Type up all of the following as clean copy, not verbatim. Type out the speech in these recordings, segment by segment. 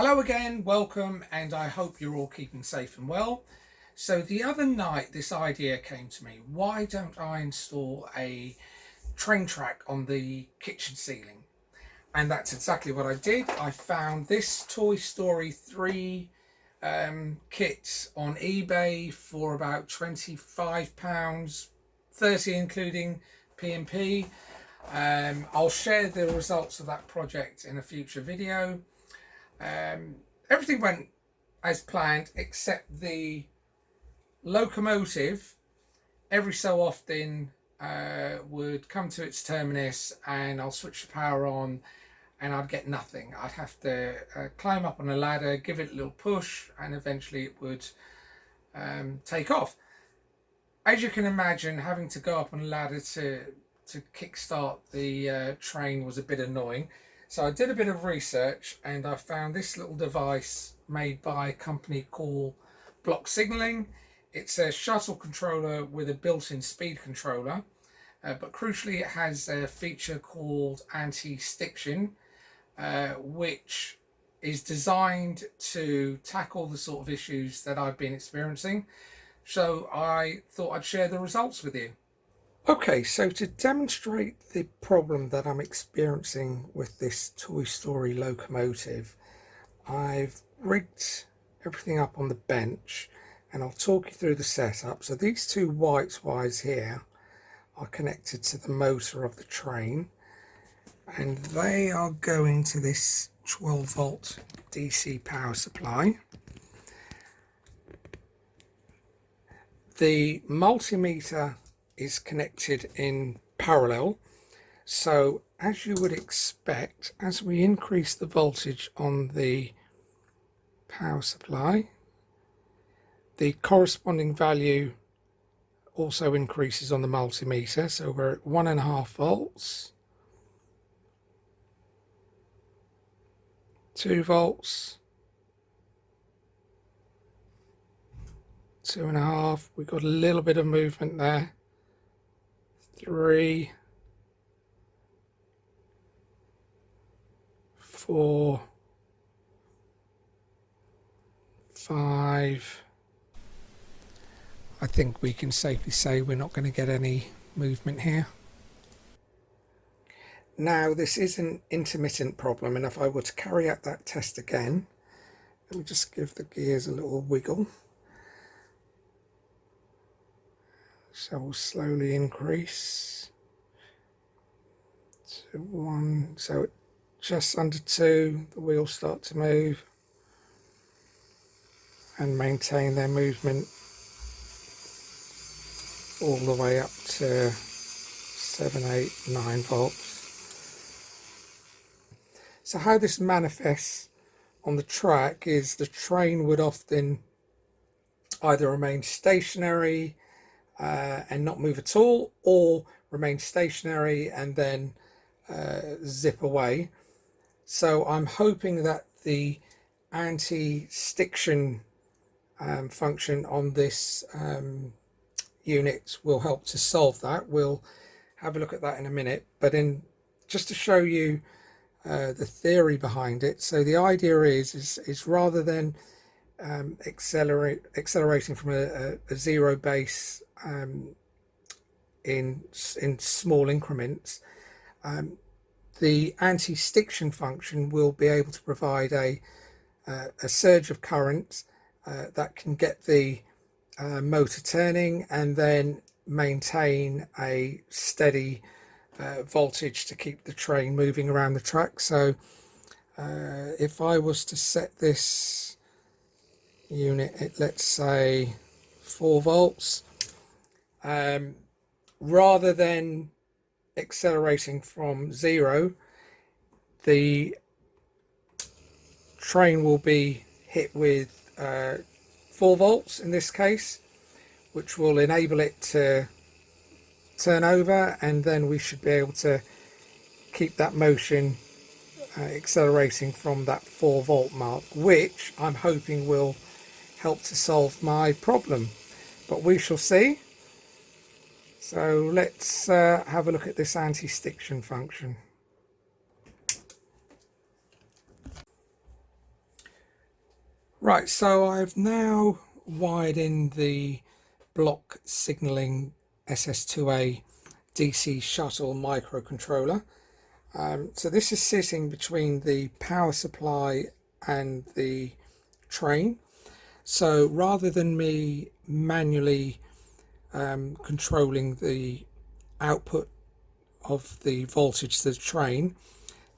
Hello again, welcome, and I hope you're all keeping safe and well. So the other night this idea came to me: why don't I install a train track on the kitchen ceiling? And that's exactly what I did. I found this Toy Story 3 kit on eBay for about £25, 30 including P&P. I'll share the results of that project in a future video. Everything went as planned except the locomotive every so often would come to its terminus, and I'll switch the power on and I'd get nothing. I'd have to climb up on a ladder, give it a little push, and eventually it would take off. As you can imagine, having to go up on a ladder to kickstart the train was a bit annoying. So I did a bit of research and I found this little device made by a company called BLOCKsignalling. It's a shuttle controller with a built-in speed controller, but crucially it has a feature called anti-stiction, which is designed to tackle the sort of issues that I've been experiencing. So I thought I'd share the results with you. Okay, so to demonstrate the problem that I'm experiencing with this Toy Story locomotive, I've rigged everything up on the bench and I'll talk you through the setup. So these two white wires here are connected to the motor of the train, and they are going to this 12-volt DC power supply. The multimeter is connected in parallel, so as you would expect, as we increase the voltage on the power supply, the corresponding value also increases on the multimeter. So we're at 1.5 volts, 2 volts, 2.5. We've got a little bit of movement there. 3, 4, 5. I think we can safely say we're not going to get any movement here. Now this is an intermittent problem, and if I were to carry out that test again, let me just give the gears a little wiggle. So we'll slowly increase to 1, so just under 2, the wheels start to move and maintain their movement all the way up to 7, 8, 9 volts. So how this manifests on the track is the train would often either remain stationary and not move at all, or remain stationary and then zip away. So I'm hoping that the anti-stiction function on this unit will help to solve that. We'll have a look at that in a minute, but just to show you the theory behind it. So the idea is rather than accelerating from a zero base in small increments, the anti-stiction function will be able to provide a surge of current that can get the motor turning and then maintain a steady voltage to keep the train moving around the track. So if I was to set this unit at, let's say, 4 volts, rather than accelerating from 0, the train will be hit with 4 volts in this case, which will enable it to turn over, and then we should be able to keep that motion accelerating from that 4 volt mark, which I'm hoping will help to solve my problem, but we shall see. So let's have a look at this anti-stiction function. Right, so I've now wired in the BLOCKsignalling SS2A DC shuttle microcontroller. So this is sitting between the power supply and the train. So rather than me manually controlling the output of the voltage to the train,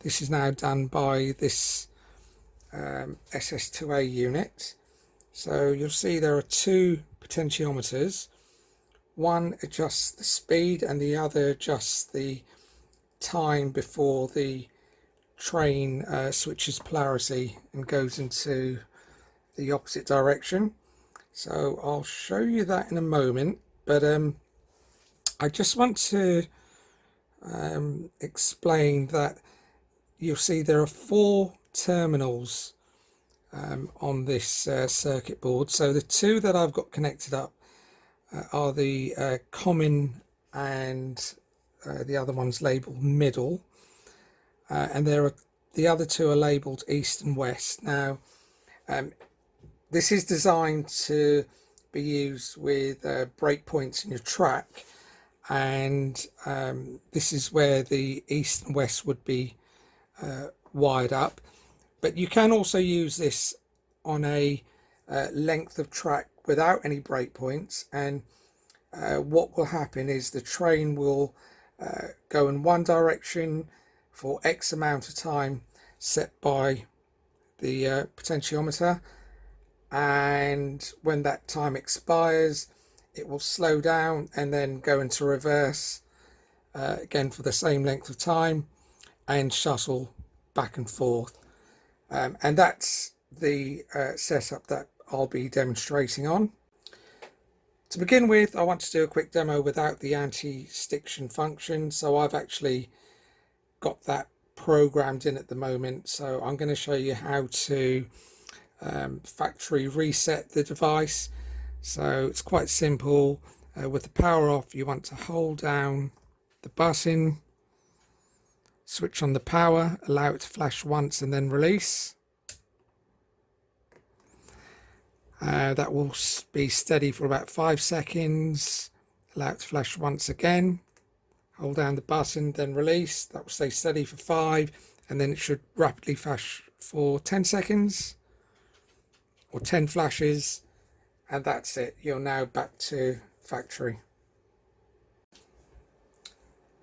this is now done by this SS2A unit. So you'll see there are two potentiometers. One adjusts the speed and the other adjusts the time before the train switches polarity and goes into the opposite direction. So I'll show you that in a moment, but I just want to explain that you'll see there are four terminals on this circuit board. So the two that I've got connected up are the common, and the other one's labeled middle, and the other two are labeled east and west. Now this is designed to be used with breakpoints in your track, and this is where the east and west would be wired up. But you can also use this on a length of track without any breakpoints, and what will happen is the train will go in one direction for X amount of time set by the potentiometer, and when that time expires it will slow down and then go into reverse again for the same length of time and shuttle back and forth. And that's the setup that I'll be demonstrating on. To begin with, I want to do a quick demo without the anti-stiction function, so I've actually got that programmed in at the moment. So I'm going to show you how to factory reset the device. So it's quite simple. With the power off, you want to hold down the button, switch on the power, allow it to flash once and then release. That will be steady for about 5 seconds. Allow it to flash once again. Hold down the button, then release. That will stay steady for 5, and then it should rapidly flash for 10 seconds or 10 flashes, and that's it. You're now back to factory.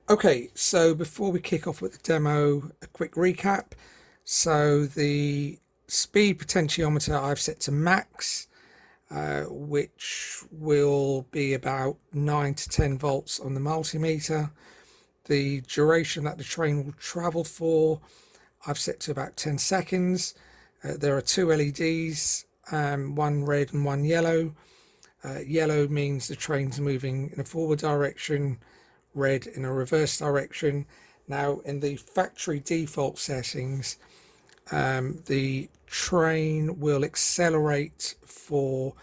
Okay, so before we kick off with the demo, a quick recap. So the speed potentiometer I've set to max, which will be about 9 to 10 volts on the multimeter. The duration that the train will travel for, I've set to about 10 seconds. There are two LEDs, one red and one yellow. Yellow means the train's moving in a forward direction, red in a reverse direction. Now in the factory default settings, the train will accelerate for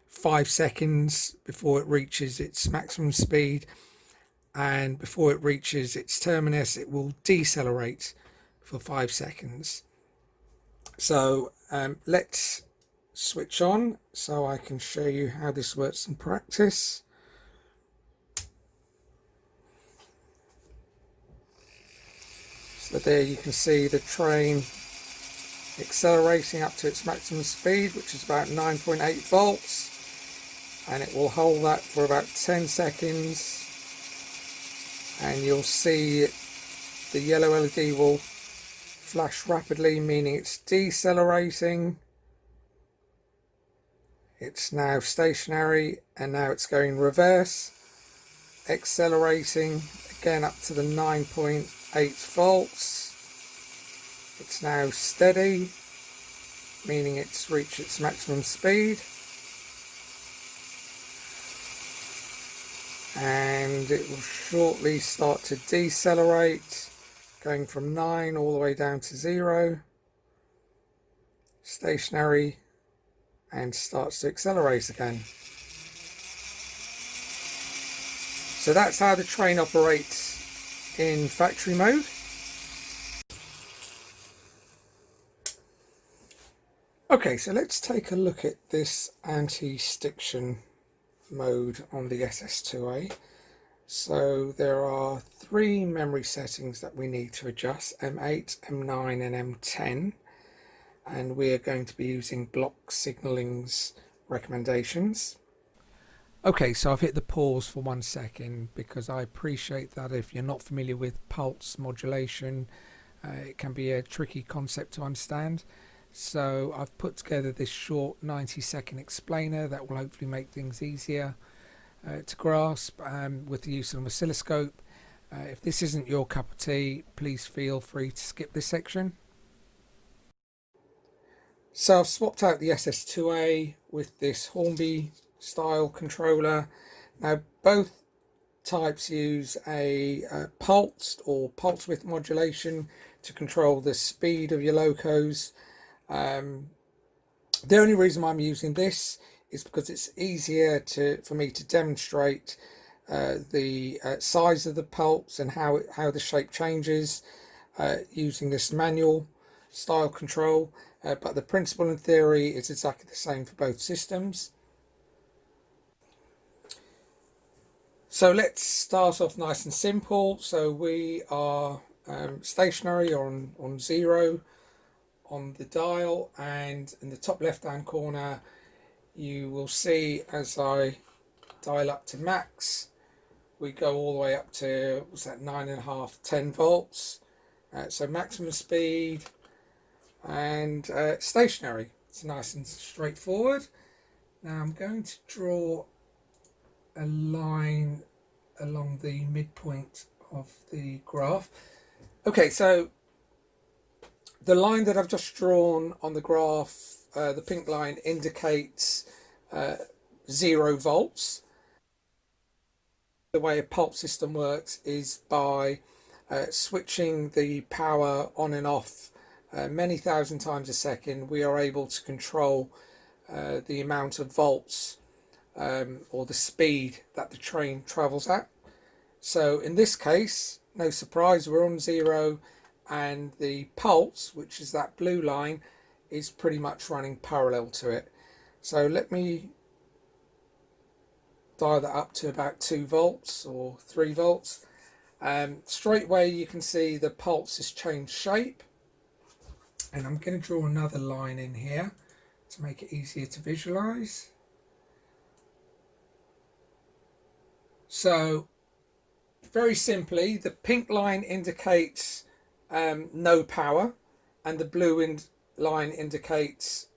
5 seconds before it reaches its maximum speed, and before it reaches its terminus it will decelerate for 5 seconds. So let's switch on so I can show you how this works in practice. So there you can see the train accelerating up to its maximum speed, which is about 9.8 volts, and it will hold that for about 10 seconds, and you'll see the yellow LED will flash rapidly, meaning it's decelerating. It's now stationary, and now it's going reverse, accelerating again up to the 9.8 volts. It's now steady, meaning it's reached its maximum speed, and it will shortly start to decelerate, going from 9 all the way down to 0, stationary, and starts to accelerate again. So that's how the train operates in factory mode. Okay, so let's take a look at this anti-stiction mode on the SS2A. So there are three memory settings that we need to adjust: M8, M9 and M10, and we are going to be using BLOCKsignalling's recommendations. Okay, so I've hit the pause for 1 second because I appreciate that if you're not familiar with pulse modulation, it can be a tricky concept to understand. So I've put together this short 90-second explainer that will hopefully make things easier to grasp with the use of an oscilloscope. If this isn't your cup of tea, please feel free to skip this section. So I've swapped out the SS2A with this Hornby style controller. Now both types use a pulsed or pulse width modulation to control the speed of your locos. The only reason why I'm using this is because it's easier for me to demonstrate the size of the pulse and how the shape changes using this manual style control, but the principle and theory is exactly the same for both systems. So let's start off nice and simple. So we are stationary on 0 on the dial, and in the top left hand corner you will see as I dial up to max, we go all the way up to, what's that, 9.5, 10 volts. So maximum speed and stationary. It's nice and straightforward. Now I'm going to draw a line along the midpoint of the graph. Okay, so the line that I've just drawn on the graph, the pink line, indicates 0 volts. The way a pulse system works is by switching the power on and off many thousand times a second. We are able to control the amount of volts or the speed that the train travels at. So in this case, no surprise, we're on 0, and the pulse, which is that blue line, is pretty much running parallel to it. So let me dial that up to about 2 volts or 3 volts. Straight away you can see the pulse has changed shape, and I'm going to draw another line in here to make it easier to visualize. So very simply, the pink line indicates no power, and the blue line indicates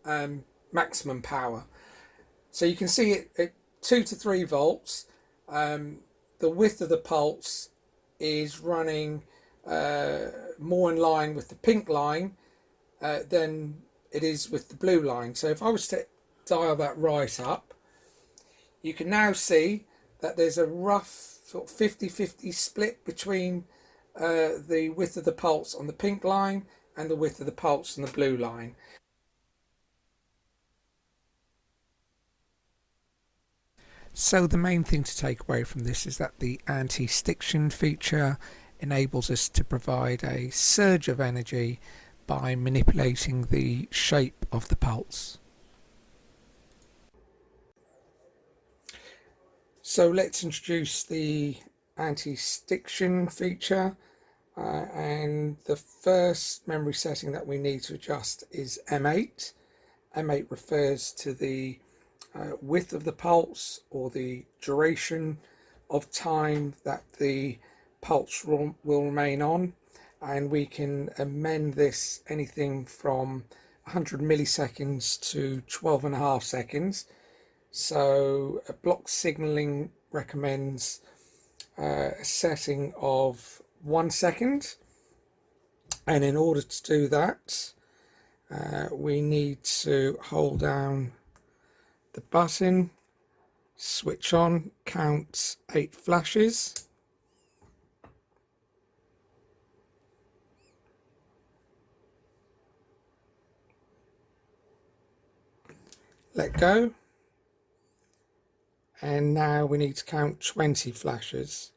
maximum power. So you can see it at 2 to 3 volts. The width of the pulse is running more in line with the pink line than it is with the blue line. So if I was to dial that right up, you can now see that there's a rough sort of 50-50 split between the width of the pulse on the pink line and the width of the pulse on the blue line. So the main thing to take away from this is that the anti-stiction feature enables us to provide a surge of energy by manipulating the shape of the pulse. So let's introduce the anti-stiction feature, and the first memory setting that we need to adjust is M8. M8 refers to the width of the pulse, or the duration of time that the pulse will remain on, and we can amend this anything from 100 milliseconds to 12.5 seconds. So BLOCKsignalling recommends a setting of 1 second, and in order to do that we need to hold down the button, switch on, count 8 flashes, let go, and now we need to count 20 flashes.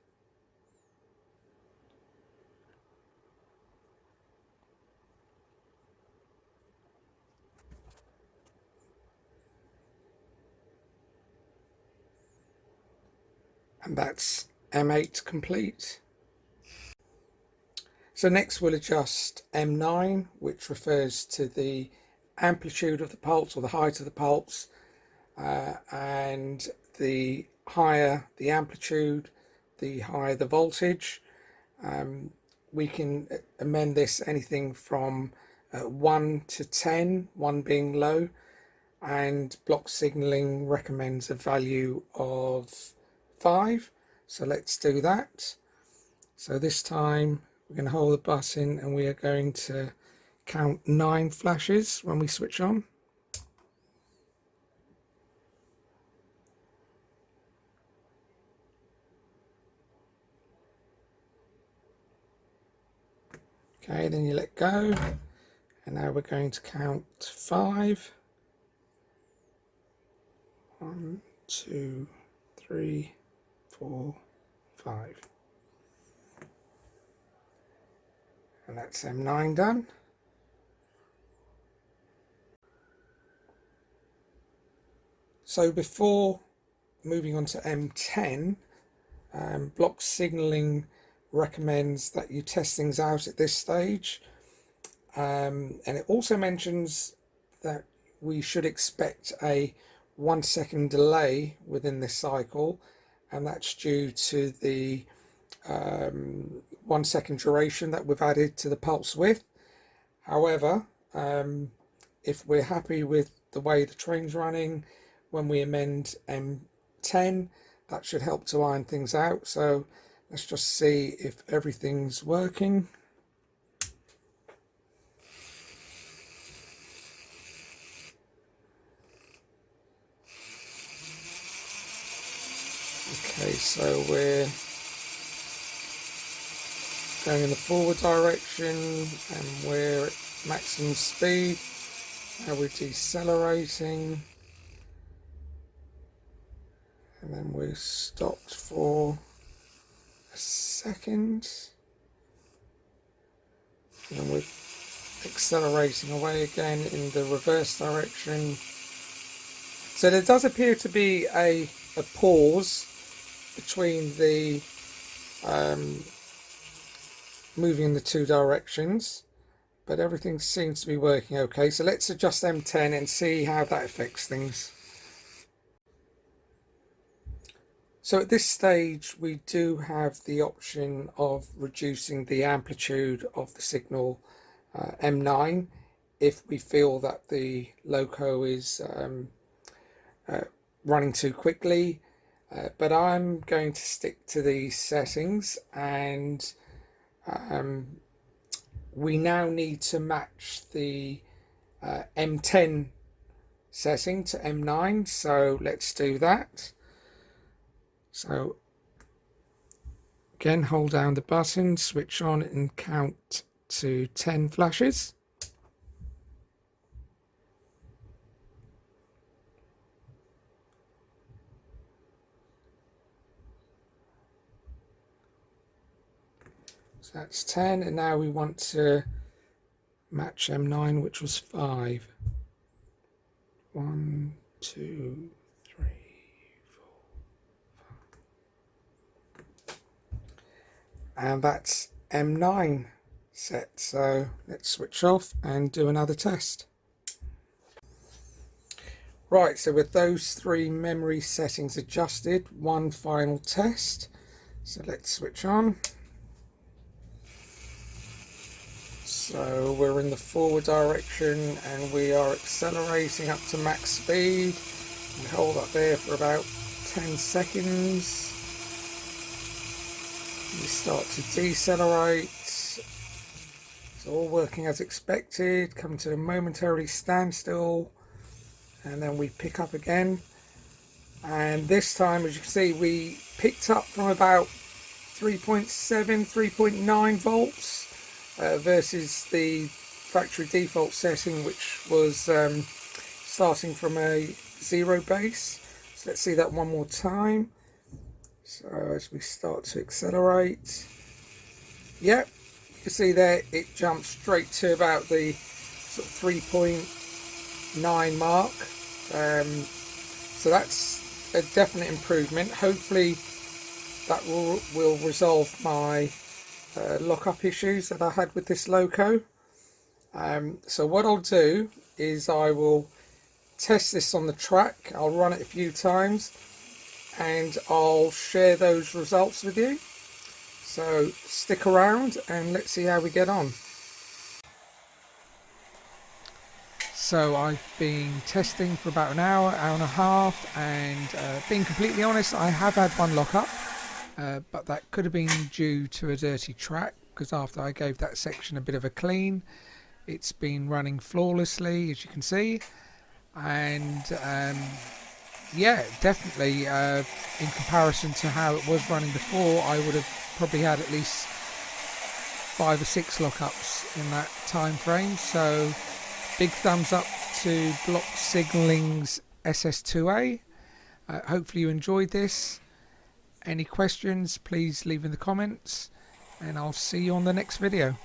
and that's M8 complete. So next we'll adjust M9, which refers to the amplitude of the pulse or the height of the pulse, and the higher the amplitude, the higher the voltage. We can amend this anything from 1 to 10, 1 being low, and block signaling recommends a value of 5. So let's do that. So this time we're going to hold the button and we are going to count 9 flashes when we switch on. Okay, then you let go, and now we're going to count 5. 1, 2, 3, 4, 5. And that's M9 done. So before moving on to M10, block signaling recommends that you test things out at this stage, and it also mentions that we should expect a 1 second delay within this cycle, and that's due to the 1 second duration that we've added to the pulse width. However, if we're happy with the way the train's running, when we amend M10, that should help to iron things out. So let's just see if everything's working. Okay, so we're going in the forward direction and we're at maximum speed. Now we're decelerating, and then we're stopped for a second, and then we're accelerating away again in the reverse direction. So there does appear to be a pause between the moving in the 2 directions, but everything seems to be working okay. So let's adjust M10 and see how that affects things. So at this stage we do have the option of reducing the amplitude of the signal M9 if we feel that the loco is running too quickly, but I'm going to stick to these settings, and we now need to match the M10 setting to M9, so let's do that. So again, hold down the button, switch on and count to 10 flashes. So that's 10, and now we want to match M9, which was 5. 1, 2, 3, 4, 5. And that's M9 set. So let's switch off and do another test. Right, so with those 3 memory settings adjusted, one final test. So let's switch on. So we're in the forward direction and we are accelerating up to max speed. We hold up there for about 10 seconds. We start to decelerate. It's all working as expected. Come to a momentary standstill, and then we pick up again. And this time, as you can see, we picked up from about 3.7, 3.9 volts. Versus the factory default setting, which was starting from a 0 base. So let's see that one more time. So as we start to accelerate, yep, you can see there it jumps straight to about the sort of 3.9 mark. So that's a definite improvement. Hopefully that will resolve my lock-up issues that I had with this loco. So what I'll do is I will test this on the track. I'll run it a few times and I'll share those results with you. So stick around and let's see how we get on. So I've been testing for about an hour, hour and a half, and being completely honest, I have had one lock-up, but that could have been due to a dirty track, because after I gave that section a bit of a clean, it's been running flawlessly, as you can see. And yeah, definitely in comparison to how it was running before, I would have probably had at least 5 or 6 lockups in that time frame. So big thumbs up to BLOCKsignalling's SS2A. Hopefully you enjoyed this. Any questions, please leave in the comments, and I'll see you on the next video.